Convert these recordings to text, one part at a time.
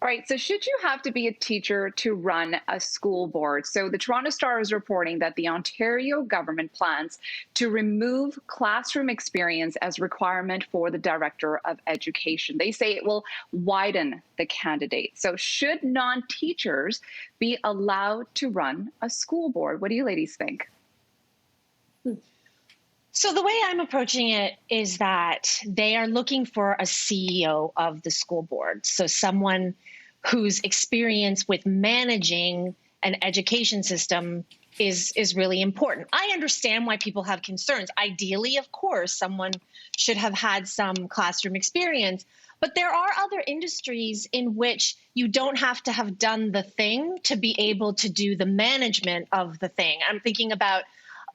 All right, so should you have to be a teacher to run a school board? So the Toronto Star is reporting that the Ontario government plans to remove classroom experience as requirement for the Director of Education. They say it will widen the candidate. So should non-teachers be allowed to run a school board? What do you ladies think? So the way I'm approaching it is that they are looking for a CEO of the school board. So someone whose experience with managing an education system is really important. I understand why people have concerns. Ideally, of course, someone should have had some classroom experience, but there are other industries in which you don't have to have done the thing to be able to do the management of the thing. I'm thinking about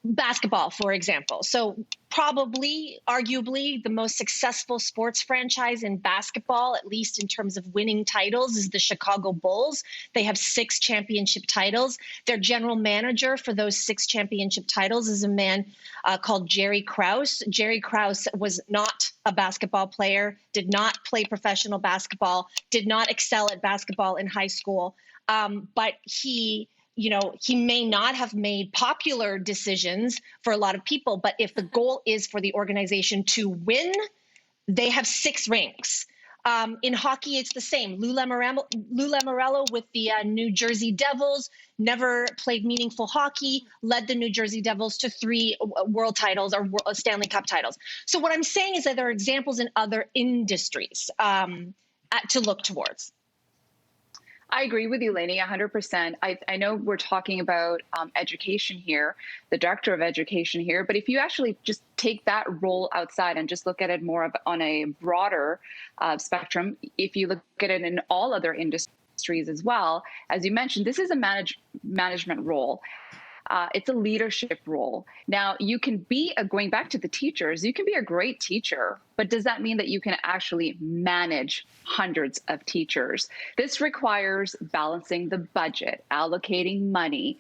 basketball, for example. So probably, arguably, the most successful sports franchise in basketball, at least in terms of winning titles, is the Chicago Bulls. They have 6 championship titles. Their general manager for those 6 championship titles is a man called Jerry Krause. Jerry Krause was not a basketball player, did not play professional basketball, did not excel at basketball in high school, but he may not have made popular decisions for a lot of people, but if the goal is for the organization to win, they have 6 rings. In hockey, it's the same. Lou Lamoriello with the New Jersey Devils never played meaningful hockey, led the New Jersey Devils to 3 world titles or Stanley Cup titles. So what I'm saying is that there are examples in other industries to look towards. I agree with you, Lainey, 100%. I know we're talking about education here, the Director of Education here, but if you actually just take that role outside and just look at it more on a broader spectrum, if you look at it in all other industries as well, as you mentioned, this is a management role. It's a leadership role. Now, you can be, going back to the teachers, you can be a great teacher, but does that mean that you can actually manage hundreds of teachers? This requires balancing the budget, allocating money.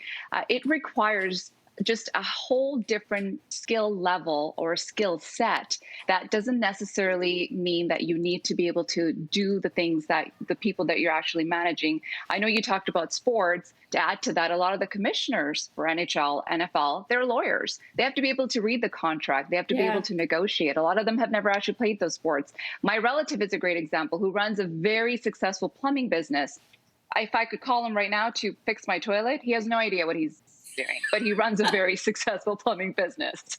It requires just a whole different skill level or skill set that doesn't necessarily mean that you need to be able to do the things that the people that you're actually managing. I know you talked about sports. To add to that, a lot of the commissioners for NHL, NFL, they're lawyers. They have to be able to read the contract. They have to be able to negotiate. A lot of them have never actually played those sports. My relative is a great example who runs a very successful plumbing business. If I could call him right now to fix my toilet, he has no idea what he's doing, but he runs a very successful plumbing business.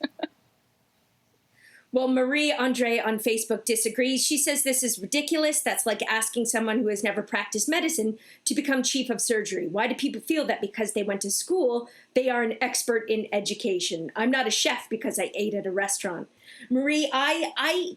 Well, Marie Andre on Facebook disagrees. She says this is ridiculous. That's like asking someone who has never practiced medicine to become chief of surgery. Why do people feel that because they went to school, they are an expert in education? I'm not a chef because I ate at a restaurant. Marie, I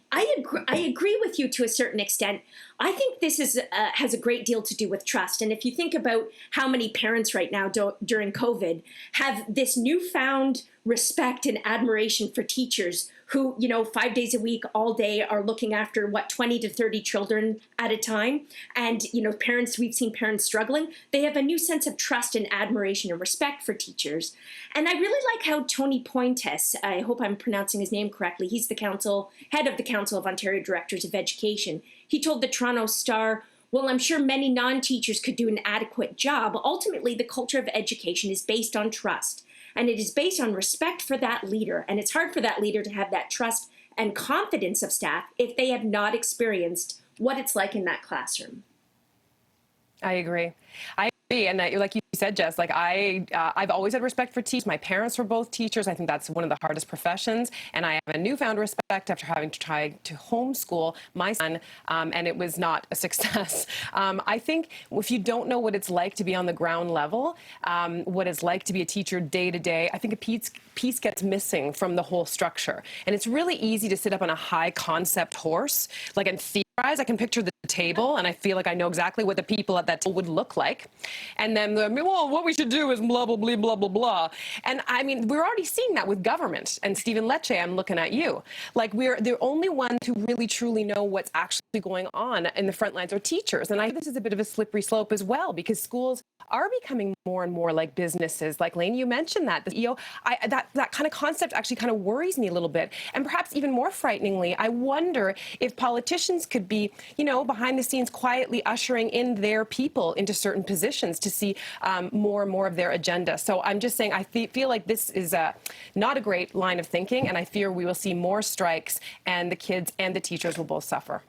agree with you to a certain extent. I think this has a great deal to do with trust. And if you think about how many parents right now during COVID have this newfound respect and admiration for teachers who, 5 days a week, all day are looking after 20 to 30 children at a time. And, parents, we've seen parents struggling. They have a new sense of trust and admiration and respect for teachers. And I really like how Tony Pointes, I hope I'm pronouncing his name correctly, he's the head of the Council of Ontario Directors of Education. He told the Toronto Star, "Well, I'm sure many non-teachers could do an adequate job. Ultimately, the culture of education is based on trust. And it is based on respect for that leader. And it's hard for that leader to have that trust and confidence of staff if they have not experienced what it's like in that classroom." I agree. And like you said, Jess, like I've always had respect for teachers. My parents were both teachers. I think that's one of the hardest professions. And I have a newfound respect after having to try to homeschool my son, and it was not a success. I think if you don't know what it's like to be on the ground level, what it's like to be a teacher day to day, I think a piece gets missing from the whole structure. And it's really easy to sit up on a high concept horse, and theorize. I can picture the table, and I feel like I know exactly what the people at that table would look like. And then the be, well, what we should do is blah, blah, blah, blah, blah, blah. And I mean, we're already seeing that with government. And Stephen Lecce, I'm looking at you. Like, we're the only ones who really truly know what's actually going on in the front lines are teachers. And I think this is a bit of a slippery slope as well, because schools are becoming more and more like businesses. Like, Lainey, you mentioned that. That kind of concept actually kind of worries me a little bit. And perhaps even more frighteningly, I wonder if politicians could be, behind the scenes quietly ushering in their people into certain positions to see more and more of their agenda. So I'm just saying, I feel like this is not a great line of thinking, and I fear we will see more strikes, and the kids and the teachers will both suffer.